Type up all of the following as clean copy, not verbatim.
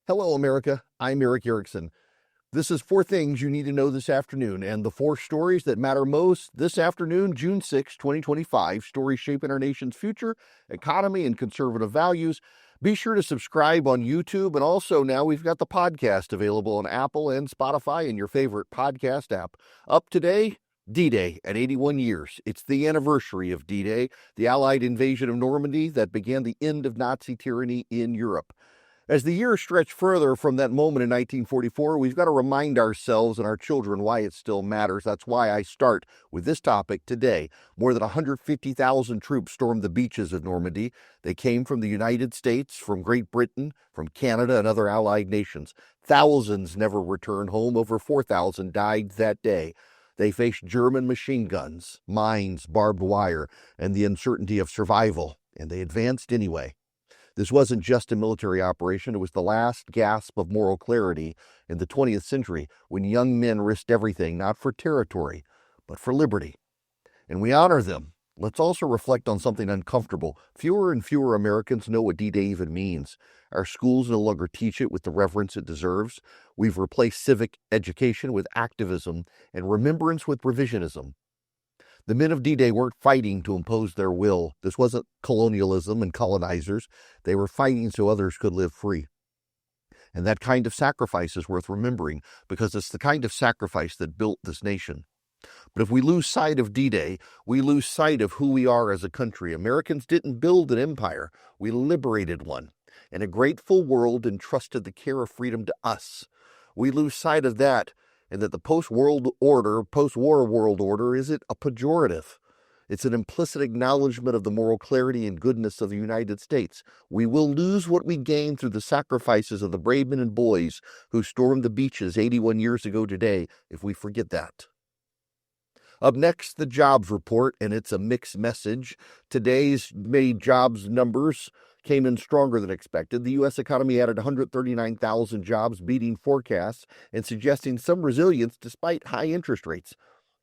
Hello, America. I'm Eric Erickson. This is 4 things you need to know this afternoon, and the 4 stories that matter most this afternoon, June 6, 2025, stories shaping our nation's future, economy, and conservative values. Be sure to subscribe on YouTube, and also now we've got the podcast available on Apple and Spotify and your favorite podcast app. Up today, D-Day at 81 years. It's the anniversary of D-Day, the Allied invasion of Normandy that began the end of Nazi tyranny in Europe. As the years stretch further from that moment in 1944, we've got to remind ourselves and our children why it still matters. That's why I start with this topic today. More than 150,000 troops stormed the beaches of Normandy. They came from the United States, from Great Britain, from Canada, and other allied nations. Thousands never returned home. Over 4,000 died that day. They faced German machine guns, mines, barbed wire, and the uncertainty of survival, and they advanced anyway. This wasn't just a military operation. It was the last gasp of moral clarity in the 20th century when young men risked everything, not for territory, but for liberty. And we honor them. Let's also reflect on something uncomfortable. Fewer and fewer Americans know what D-Day even means. Our schools no longer teach it with the reverence it deserves. We've replaced civic education with activism and remembrance with revisionism. The men of D-Day weren't fighting to impose their will. This wasn't colonialism and colonizers. They were fighting so others could live free. And that kind of sacrifice is worth remembering because it's the kind of sacrifice that built this nation. But if we lose sight of D-Day, we lose sight of who we are as a country. Americans didn't build an empire. We liberated one. And a grateful world entrusted the care of freedom to us. We lose sight of that, and that the post-war world order isn't a pejorative. It's an implicit acknowledgement of the moral clarity and goodness of the United States. We will lose what we gained through the sacrifices of the brave men and boys who stormed the beaches 81 years ago today if we forget that. Up next, the jobs report, and it's a mixed message. Today's May jobs numbers came in stronger than expected. The U.S. economy added 139,000 jobs, beating forecasts and suggesting some resilience despite high interest rates.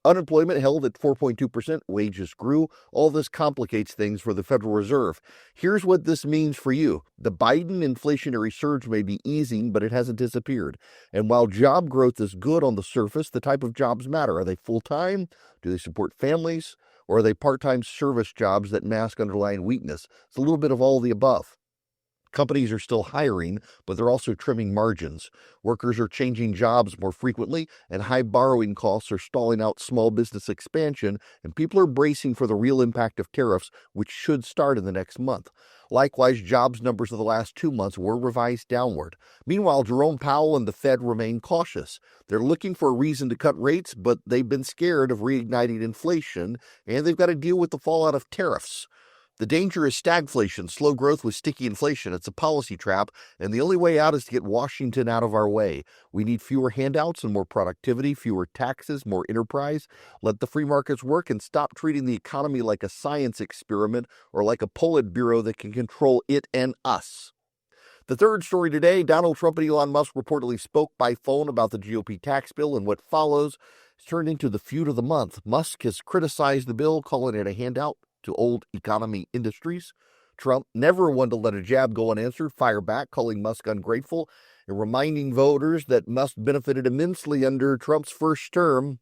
Unemployment held at 4.2%. Wages grew. All this complicates things for the Federal Reserve. Here's what this means for you. The Biden inflationary surge may be easing, but it hasn't disappeared. And while job growth is good on the surface, the type of jobs matter. Are they full-time? Do they support families? Or are they part-time service jobs that mask underlying weakness? It's a little bit of all the above. Companies are still hiring, but they're also trimming margins. Workers are changing jobs more frequently, and high borrowing costs are stalling out small business expansion, and people are bracing for the real impact of tariffs, which should start in the next month. Likewise, jobs numbers of the last 2 months were revised downward. Meanwhile, Jerome Powell and the Fed remain cautious. They're looking for a reason to cut rates, but they've been scared of reigniting inflation, and they've got to deal with the fallout of tariffs. The danger is stagflation, slow growth with sticky inflation. It's a policy trap, and the only way out is to get Washington out of our way. We need fewer handouts and more productivity, fewer taxes, more enterprise. Let the free markets work and stop treating the economy like a science experiment or like a Politburo that can control it and us. The third story today, Donald Trump and Elon Musk reportedly spoke by phone about the GOP tax bill, and what follows has turned into the feud of the month. Musk has criticized the bill, calling it a handout to old economy industries. Trump, never one to let a jab go unanswered, fire back, calling Musk ungrateful and reminding voters that Musk benefited immensely under Trump's first term.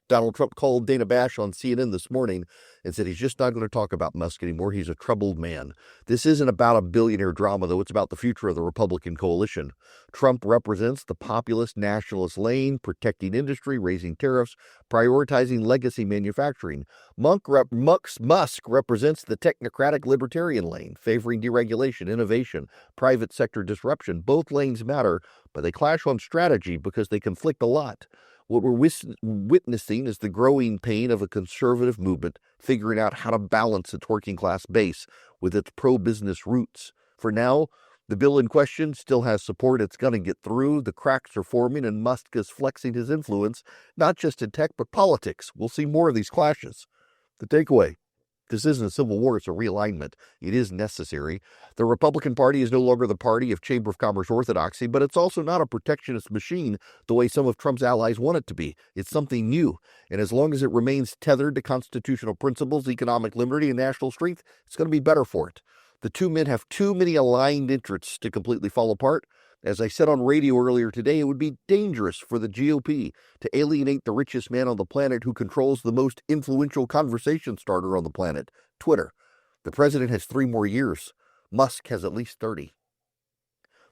Donald Trump called Dana Bash on CNN this morning and said he's just not going to talk about Musk anymore. He's a troubled man. This isn't about a billionaire drama, though. It's about the future of the Republican coalition. Trump represents the populist nationalist lane, protecting industry, raising tariffs, prioritizing legacy manufacturing. Musk represents the technocratic libertarian lane, favoring deregulation, innovation, private sector disruption. Both lanes matter, but they clash on strategy because they conflict a lot. What we're witnessing is the growing pain of a conservative movement figuring out how to balance its working class base with its pro-business roots. For now, the bill in question still has support. It's going to get through. The cracks are forming, and Musk is flexing his influence, not just in tech, but politics. We'll see more of these clashes. The takeaway: this isn't a civil war, it's a realignment. It is necessary. The Republican Party is no longer the party of Chamber of Commerce orthodoxy, but it's also not a protectionist machine the way some of Trump's allies want it to be. It's something new, and as long as it remains tethered to constitutional principles, economic liberty, and national strength, it's going to be better for it. The two men have too many aligned interests to completely fall apart. As I said on radio earlier today, it would be dangerous for the GOP to alienate the richest man on the planet who controls the most influential conversation starter on the planet, Twitter. The president has 3 more years. Musk has at least 30.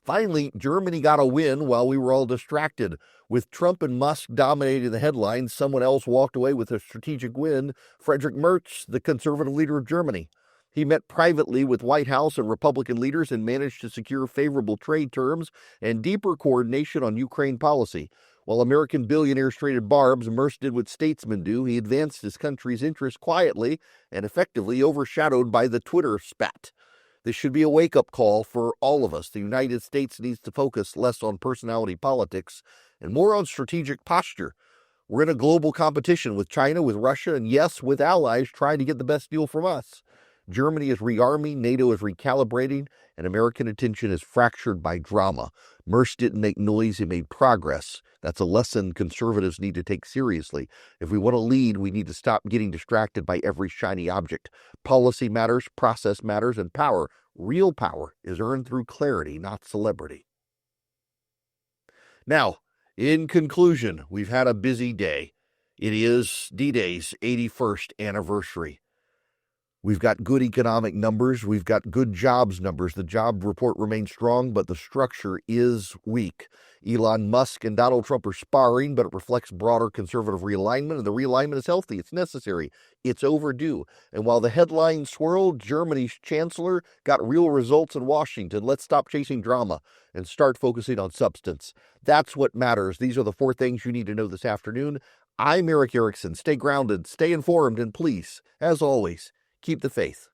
Finally, Germany got a win while we were all distracted. With Trump and Musk dominating the headlines, someone else walked away with a strategic win, Friedrich Merz, the conservative leader of Germany. He met privately with White House and Republican leaders and managed to secure favorable trade terms and deeper coordination on Ukraine policy. While American billionaires traded barbs, Merz did what statesmen do. He advanced his country's interests quietly and effectively, overshadowed by the Twitter spat. This should be a wake-up call for all of us. The United States needs to focus less on personality politics and more on strategic posture. We're in a global competition with China, with Russia, and yes, with allies trying to get the best deal from us. Germany is rearming, NATO is recalibrating, and American attention is fractured by drama. Merz didn't make noise, he made progress. That's a lesson conservatives need to take seriously. If we want to lead, we need to stop getting distracted by every shiny object. Policy matters, process matters, and power, real power, is earned through clarity, not celebrity. Now, in conclusion, we've had a busy day. It is D-Day's 81st anniversary. We've got good economic numbers. We've got good jobs numbers. The job report remains strong, but the structure is weak. Elon Musk and Donald Trump are sparring, but it reflects broader conservative realignment, and the realignment is healthy. It's necessary. It's overdue. And while the headlines swirled, Germany's chancellor got real results in Washington. Let's stop chasing drama and start focusing on substance. That's what matters. These are the 4 things you need to know this afternoon. I'm Eric Erickson. Stay grounded, stay informed, and please, as always, keep the faith.